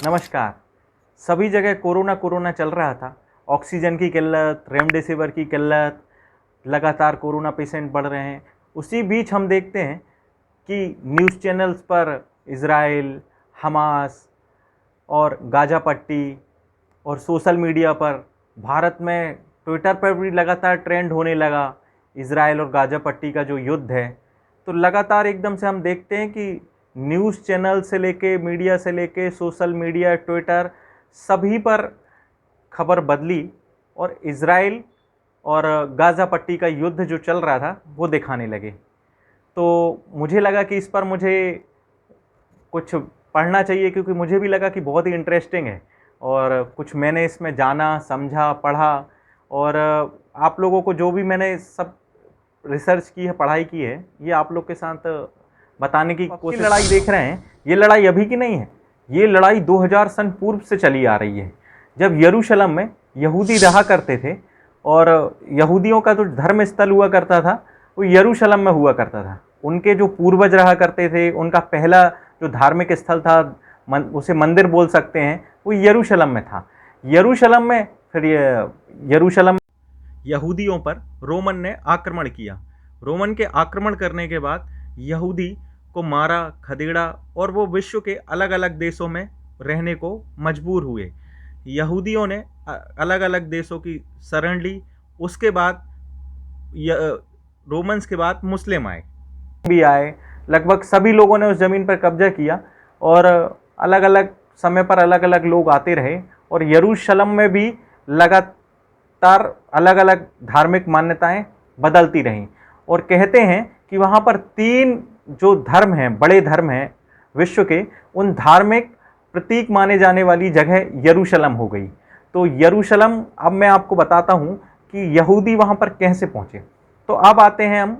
नमस्कार। सभी जगह कोरोना कोरोना चल रहा था। ऑक्सीजन की किल्लत, रेमडेसिविर की किल्लत, लगातार कोरोना पेशेंट बढ़ रहे हैं। उसी बीच हम देखते हैं कि न्यूज़ चैनल्स पर इज़राइल, हमास और गाज़ा पट्टी और सोशल मीडिया पर भारत में ट्विटर पर भी लगातार ट्रेंड होने लगा इज़राइल और गाज़ा पट्टी का जो युद्ध है। तो लगातार एकदम से हम देखते हैं कि न्यूज़ चैनल से लेके, मीडिया से लेके, सोशल मीडिया, ट्विटर, सभी पर खबर बदली और इज़राइल और गाज़ा पट्टी का युद्ध जो चल रहा था वो दिखाने लगे। तो मुझे लगा कि इस पर मुझे कुछ पढ़ना चाहिए, क्योंकि मुझे भी लगा कि बहुत ही इंटरेस्टिंग है और कुछ मैंने इसमें जाना, समझा, पढ़ा। और आप लोगों को जो भी मैंने सब रिसर्च की है, पढ़ाई की है, ये आप लोग के साथ बताने की कोशिश। लड़ाई देख रहे हैं, ये लड़ाई अभी की नहीं है, ये लड़ाई 2000 सन पूर्व से चली आ रही है, जब यरूशलेम में यहूदी रहा करते थे और यहूदियों का जो धर्म स्थल हुआ करता था वो यरूशलेम में हुआ करता था। उनके जो पूर्वज रहा करते थे, उनका पहला जो धार्मिक स्थल था, उसे मंदिर बोल सकते हैं, वो यरूशलेम में था। यरूशलेम में फिर यरूशलेम यहूदियों पर रोमन ने आक्रमण किया। रोमन के आक्रमण करने के बाद यहूदी को मारा, खदेड़ा और वो विश्व के अलग अलग देशों में रहने को मजबूर हुए। यहूदियों ने अलग अलग देशों की शरण ली। उसके बाद रोमन्स के बाद मुस्लिम आए, भी आए। लगभग सभी लोगों ने उस ज़मीन पर कब्जा किया और अलग अलग समय पर अलग अलग लोग आते रहे और यरूशलेम में भी लगातार अलग अलग धार्मिक मान्यताएं बदलती रहीं। और कहते हैं कि वहाँ पर 3 जो धर्म हैं, बड़े धर्म हैं विश्व के, उन धार्मिक प्रतीक माने जाने वाली जगह यरूशलेम हो गई। तो यरूशलेम, अब मैं आपको बताता हूँ कि यहूदी वहाँ पर कैसे पहुँचे। तो अब आते हैं हम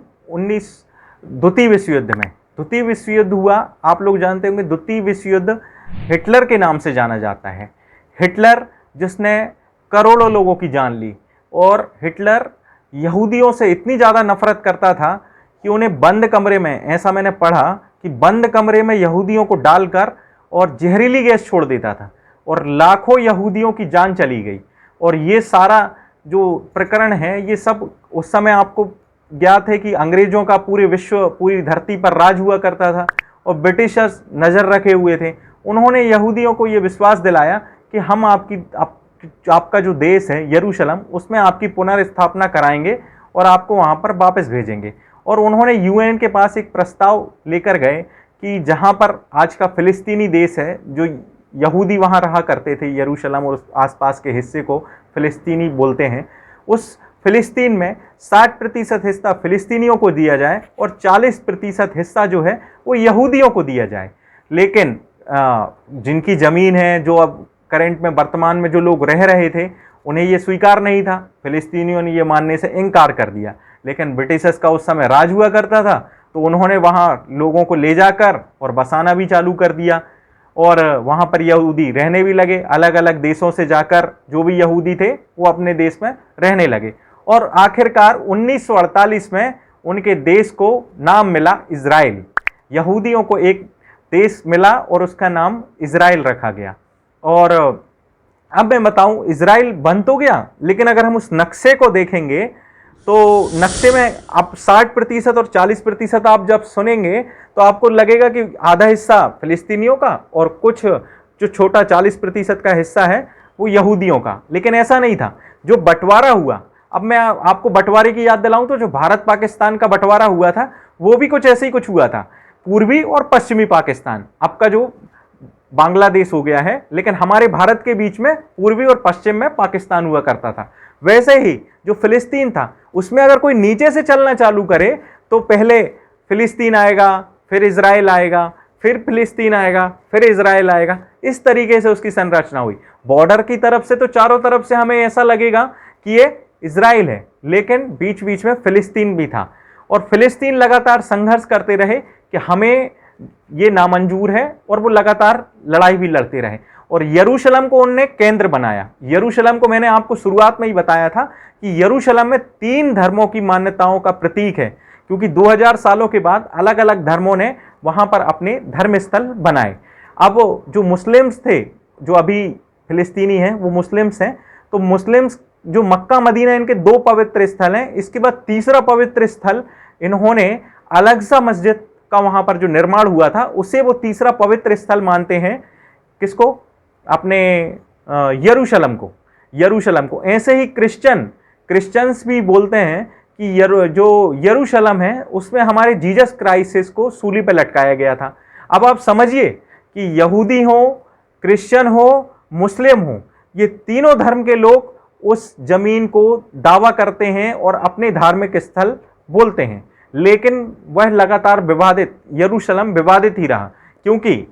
द्वितीय विश्व युद्ध में। द्वितीय विश्व युद्ध हुआ, आप लोग जानते होंगे, द्वितीय विश्व युद्ध हिटलर के नाम से जाना जाता है। हिटलर जिसने करोड़ों लोगों की जान ली, और हिटलर यहूदियों से इतनी ज़्यादा नफरत करता था कि उन्हें बंद कमरे में, ऐसा मैंने पढ़ा कि बंद कमरे में यहूदियों को डालकर और जहरीली गैस छोड़ देता था और लाखों यहूदियों की जान चली गई। और ये सारा जो प्रकरण है, ये सब उस समय आपको ज्ञात है कि अंग्रेजों का पूरे विश्व, पूरी धरती पर राज हुआ करता था और ब्रिटिशर्स नज़र रखे हुए थे। उन्होंने यहूदियों को ये विश्वास दिलाया कि हम आपका जो देश है यरूशलेम, उसमें आपकी पुनर्स्थापना कराएंगे और आपको वहाँ पर वापस भेजेंगे। और उन्होंने यूएन के पास एक प्रस्ताव लेकर गए कि जहाँ पर आज का फिलिस्तीनी देश है, जो यहूदी वहाँ रहा करते थे, यरूशलेम और आसपास के हिस्से को फिलिस्तीनी बोलते हैं, उस फिलिस्तीन में 60% हिस्सा फिलिस्तीनियों को दिया जाए और 40% हिस्सा जो है वो यहूदियों को दिया जाए। लेकिन जिनकी ज़मीन है, जो अब करंट में वर्तमान में जो लोग रह रहे थे, उन्हें ये स्वीकार नहीं था। फिलिस्तीनियों ने ये मानने से इनकार कर दिया। लेकिन ब्रिटिशर्स का उस समय राज हुआ करता था, तो उन्होंने वहाँ लोगों को ले जाकर और बसाना भी चालू कर दिया और वहाँ पर यहूदी रहने भी लगे। अलग अलग देशों से जाकर जो भी यहूदी थे वो अपने देश में रहने लगे और आखिरकार 1948 में उनके देश को नाम मिला इज़राइल। यहूदियों को एक देश मिला और उसका नाम इज़राइल रखा गया। और अब मैं बताऊं, इज़राइल बन तो गया, लेकिन अगर हम उस नक्शे को देखेंगे तो नक्शे में आप 60% और 40% आप जब सुनेंगे तो आपको लगेगा कि आधा हिस्सा फिलिस्तीनियों का और कुछ जो छोटा 40% का हिस्सा है वो यहूदियों का। लेकिन ऐसा नहीं था। जो बंटवारा हुआ, अब मैं आपको बंटवारे की याद दिलाऊं तो जो भारत पाकिस्तान का बंटवारा हुआ था वो भी कुछ ऐसे ही कुछ हुआ था। पूर्वी और पश्चिमी पाकिस्तान, आपका जो बांग्लादेश हो गया है, लेकिन हमारे भारत के बीच में पूर्वी और पश्चिम में पाकिस्तान हुआ करता था। वैसे ही जो फिलिस्तीन था, उसमें अगर कोई नीचे से चलना चालू करे तो पहले फिलिस्तीन आएगा, फिर इज़राइल आएगा, फिर फिलिस्तीन आएगा, फिर इज़राइल आएगा। इस तरीके से उसकी संरचना हुई। बॉर्डर की तरफ से तो चारों तरफ से हमें ऐसा लगेगा कि ये इज़राइल है, लेकिन बीच बीच में फिलिस्तीन भी था। और फिलिस्तीन लगातार संघर्ष करते रहे कि हमें ये नामंजूर है, और वो लगातार लड़ाई भी लड़ते रहे। और यरूशलेम को उन्होंने केंद्र बनाया। यरूशलेम को मैंने आपको शुरुआत में ही बताया था कि यरूशलेम में 3 धर्मों की मान्यताओं का प्रतीक है, क्योंकि 2000 सालों के बाद अलग अलग धर्मों ने वहां पर अपने धर्म स्थल बनाए। अब जो मुस्लिम्स थे जो अभी फिलिस्तीनी हैं वो मुस्लिम्स हैं। तो मुस्लिम्स जो मक्का मदीना इनके दो पवित्र स्थल हैं। इसके बाद तीसरा पवित्र स्थल इन्होंने अल-अक़सा मस्जिद का वहां पर जो निर्माण हुआ था उसे वो तीसरा पवित्र स्थल मानते हैं। किसको? अपने यरूशलेम को, यरूशलेम को। ऐसे ही क्रिश्चियंस भी बोलते हैं कि जो यरूशलेम है उसमें हमारे जीसस क्राइस्ट को सूली पर लटकाया गया था। अब आप समझिए कि यहूदी हो, क्रिश्चियन हो, मुस्लिम हो, ये तीनों धर्म के लोग उस जमीन को दावा करते हैं और अपने धार्मिक स्थल बोलते हैं, लेकिन वह लगातार विवादित, यरूशलेम विवादित ही रहा, क्योंकि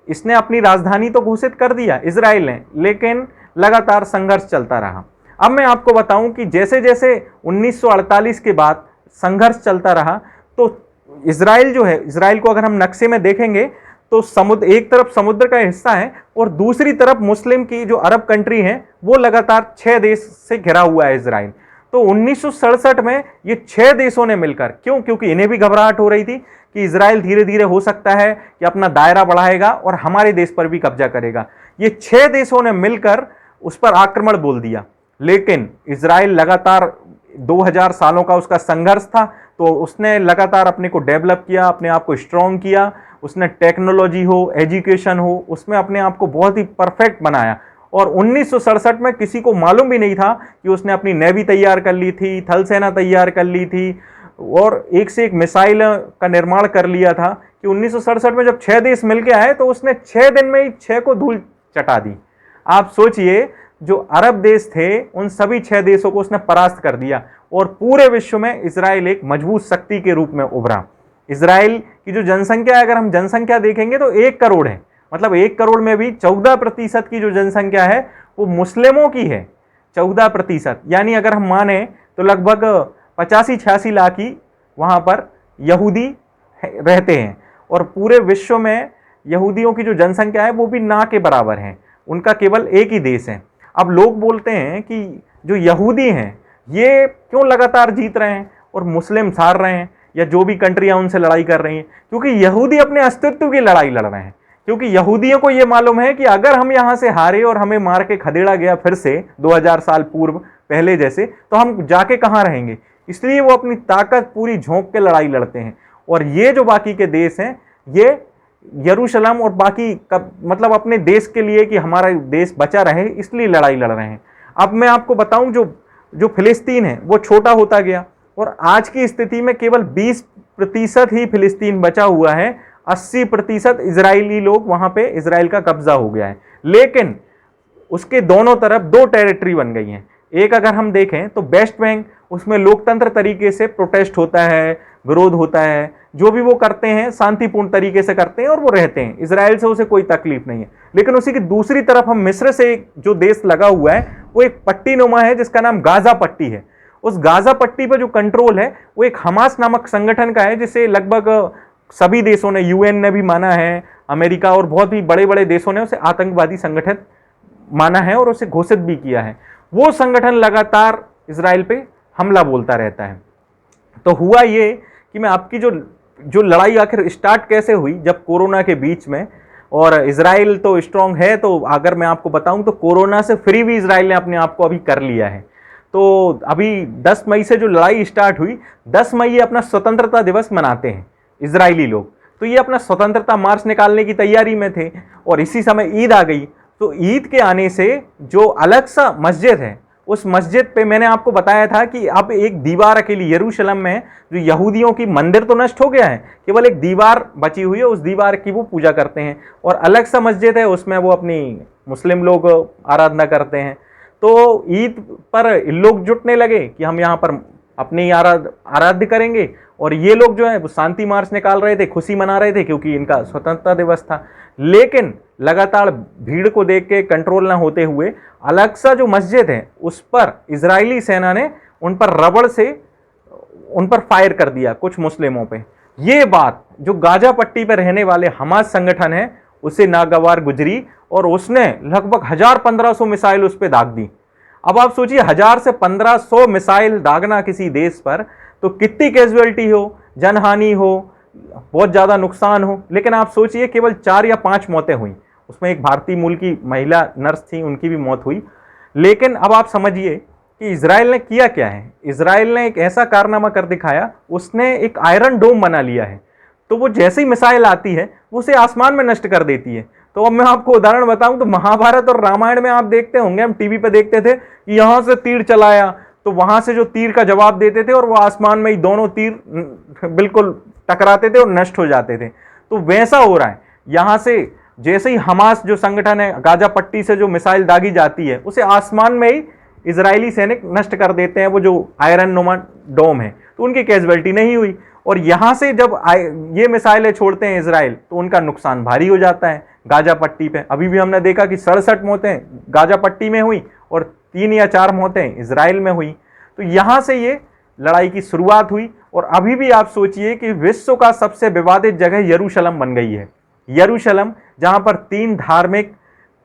इसने अपनी राजधानी तो घोषित कर दिया इजराइल ने, लेकिन लगातार संघर्ष चलता रहा। अब मैं आपको बताऊं कि जैसे जैसे 1948 के बाद संघर्ष चलता रहा तो इजराइल जो है, इजराइल को अगर हम नक्शे में देखेंगे तो समुद्र, एक तरफ समुद्र का हिस्सा है और दूसरी तरफ मुस्लिम की जो अरब कंट्री है वो लगातार 6 देश से घिरा हुआ है इजराइल। तो 1967 में ये 6 देशों ने मिलकर, क्यों? क्योंकि इन्हें भी घबराहट हो रही थी कि इजराइल धीरे धीरे हो सकता है कि अपना दायरा बढ़ाएगा और हमारे देश पर भी कब्जा करेगा। ये 6 देशों ने मिलकर उस पर आक्रमण बोल दिया, लेकिन इजराइल लगातार 2000 सालों का उसका संघर्ष था, तो उसने लगातार अपने को डेवलप किया, अपने आप को स्ट्रॉन्ग किया। उसने टेक्नोलॉजी हो, एजुकेशन हो, उसमें अपने आप को बहुत ही परफेक्ट बनाया। और 1967 में किसी को मालूम भी नहीं था कि उसने अपनी नेवी तैयार कर ली थी, थल सेना तैयार कर ली थी और एक से एक मिसाइल का निर्माण कर लिया था कि 1967 में जब 6 देश मिलके आए तो उसने 6 दिन में ही 6 को धूल चटा दी। आप सोचिए, जो अरब देश थे उन सभी 6 देशों को उसने परास्त कर दिया और पूरे विश्व में इजराइल एक मजबूत शक्ति के रूप में उभरा। इजराइल की जो जनसंख्या है, अगर हम जनसंख्या देखेंगे तो 1 करोड़ है, मतलब 1 करोड़ में भी 14% की जो जनसंख्या है वो मुस्लिमों की है, 14%। यानी अगर हम माने तो लगभग 85-86 लाख ही वहाँ पर यहूदी रहते हैं और पूरे विश्व में यहूदियों की जो जनसंख्या है वो भी ना के बराबर है, उनका केवल एक ही देश है। अब लोग बोलते हैं कि जो यहूदी हैं ये क्यों लगातार जीत रहे हैं और मुस्लिम हार रहे हैं, या जो भी कंट्रियां उनसे लड़ाई कर रही हैं, क्योंकि यहूदी अपने अस्तित्व की लड़ाई लड़ रहे हैं। क्योंकि यहूदियों को यह मालूम है कि अगर हम यहां से हारे और हमें मार के खदेड़ा गया फिर से 2000 साल पूर्व पहले जैसे, तो हम जाके कहां रहेंगे। इसलिए वो अपनी ताकत पूरी झोंक के लड़ाई लड़ते हैं। और ये जो बाकी के देश हैं, ये यरूशलेम और बाकी मतलब अपने देश के लिए कि हमारा देश बचा रहे, इसलिए लड़ाई लड़ रहे हैं। अब मैं आपको बताऊं, जो फिलिस्तीन है वो छोटा होता गया और आज की स्थिति में केवल 20% ही फिलिस्तीन बचा हुआ है, 80% इजरायली लोग वहां पे, इजराइल का कब्जा हो गया है। लेकिन उसके दोनों तरफ 2 टेरिटरी बन गई हैं। एक अगर हम देखें तो वेस्ट बैंक, उसमें लोकतंत्र तरीके से प्रोटेस्ट होता है, विरोध होता है, जो भी वो करते हैं शांतिपूर्ण तरीके से करते हैं और वो रहते हैं, इजराइल से उसे कोई तकलीफ नहीं है। लेकिन उसी की दूसरी तरफ हम मिस्र से जो देश लगा हुआ है वो एक पट्टी नुमा है जिसका नाम गाजा पट्टी है। उस गाजा पट्टी पर जो कंट्रोल है वो एक हमास नामक संगठन का है, जिसे लगभग सभी देशों ने, यूएन ने भी माना है, अमेरिका और बहुत ही बड़े बड़े देशों ने उसे आतंकवादी संगठन माना है और उसे घोषित भी किया है। वो संगठन लगातार इजराइल पे हमला बोलता रहता है। तो हुआ ये कि मैं आपकी जो लड़ाई आखिर स्टार्ट कैसे हुई, जब कोरोना के बीच में, और इजराइल तो स्ट्रांग है, तो अगर मैं आपको बताऊं तो कोरोना से फ्री भी इजराइल ने अपने आप को अभी कर लिया है। तो अभी 10 मई से जो लड़ाई स्टार्ट हुई, 10 मई ये अपना स्वतंत्रता दिवस मनाते हैं इजरायली लोग। तो ये अपना स्वतंत्रता मार्च निकालने की तैयारी में थे और इसी समय ईद आ गई। तो ईद के आने से जो अल-अक़सा मस्जिद है, उस मस्जिद पे मैंने आपको बताया था कि अब एक दीवार अकेली यरूशलेम में, जो यहूदियों की मंदिर तो नष्ट हो गया है, केवल एक दीवार बची हुई है, उस दीवार की वो पूजा करते हैं। और अल-अक़सा मस्जिद है, उसमें वो अपनी मुस्लिम लोग आराधना करते हैं। तो ईद पर लोग जुटने लगे कि हम यहाँ पर अपनी आराध्य करेंगे, और ये लोग जो है वो शांति मार्च निकाल रहे थे, खुशी मना रहे थे क्योंकि इनका स्वतंत्रता दिवस था। लेकिन लगातार भीड़ को देख के कंट्रोल ना होते हुए अल-अक़सा जो मस्जिद है उस पर इजरायली सेना ने उन पर रबड़ से उन पर फायर कर दिया, कुछ मुस्लिमों पे। ये बात जो गाजा पट्टी पर रहने वाले हमास संगठन है उसे नागवार गुजरी और उसने लगभग 1000-1500 मिसाइल उस पर दाग दी। अब आप सोचिए 1000 से 1500 मिसाइल दागना किसी देश पर, तो कितनी कैजुअलिटी हो, जनहानि हो, बहुत ज़्यादा नुकसान हो। लेकिन आप सोचिए केवल 4 या 5 मौतें हुई उसमें एक भारतीय मूल की महिला नर्स थी, उनकी भी मौत हुई। लेकिन अब आप समझिए कि इजराइल ने किया क्या है। इजराइल ने एक ऐसा कारनामा कर दिखाया, उसने एक आयरन डोम बना लिया है। तो वो जैसे ही मिसाइल आती है वो उसे आसमान में नष्ट कर देती है। तो अब मैं आपको उदाहरण बताऊं तो महाभारत और रामायण में आप देखते होंगे, हम टीवी पे देखते थे कि यहां से तीर चलाया तो वहां से जो तीर का जवाब देते थे और वो आसमान में ही दोनों तीर बिल्कुल टकराते थे और नष्ट हो जाते थे। तो वैसा हो रहा है यहां से। जैसे ही हमास जो संगठन है, गाजा पट्टी से जो मिसाइल दागी जाती है उसे आसमान में ही इजरायली सैनिक नष्ट कर देते हैं, वो जो आयरन नुमा डोम है। तो उनकी कैजुअलिटी नहीं हुई। और यहां से जब ये मिसाइलें छोड़ते हैं इजराइल तो उनका नुकसान भारी हो जाता है। गाजा पट्टी पे अभी भी हमने देखा कि 67 मौतें गाजा पट्टी में हुई और 3 या 4 मौतें इजराइल में हुई। तो यहां से ये लड़ाई की शुरुआत हुई। और अभी भी आप सोचिए कि विश्व का सबसे विवादित जगह यरूशलेम बन गई है। यरूशलेम, जहां पर 3 धार्मिक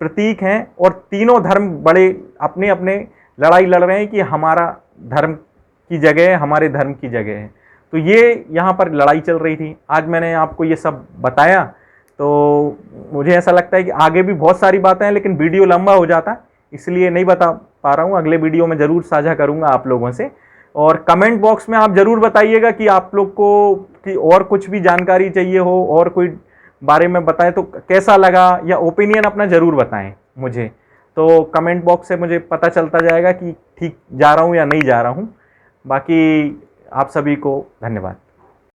प्रतीक हैं और तीनों धर्म बड़े अपने अपने लड़ाई लड़ रहे हैं कि हमारा धर्म की जगह है, हमारे धर्म की जगह है। तो ये यहाँ पर लड़ाई चल रही थी। आज मैंने आपको ये सब बताया, तो मुझे ऐसा लगता है कि आगे भी बहुत सारी बातें हैं, लेकिन वीडियो लंबा हो जाता, इसलिए नहीं बता पा रहा हूँ। अगले वीडियो में ज़रूर साझा करूँगा आप लोगों से। और कमेंट बॉक्स में आप ज़रूर बताइएगा कि आप लोग को कि और कुछ भी जानकारी चाहिए हो और कोई बारे में बताएं तो कैसा लगा, या ओपिनियन अपना ज़रूर बताएं मुझे। तो कमेंट बॉक्स से मुझे पता चलता जाएगा कि ठीक जा रहा हूँ या नहीं जा रहा हूँ। बाकी आप सभी को धन्यवाद।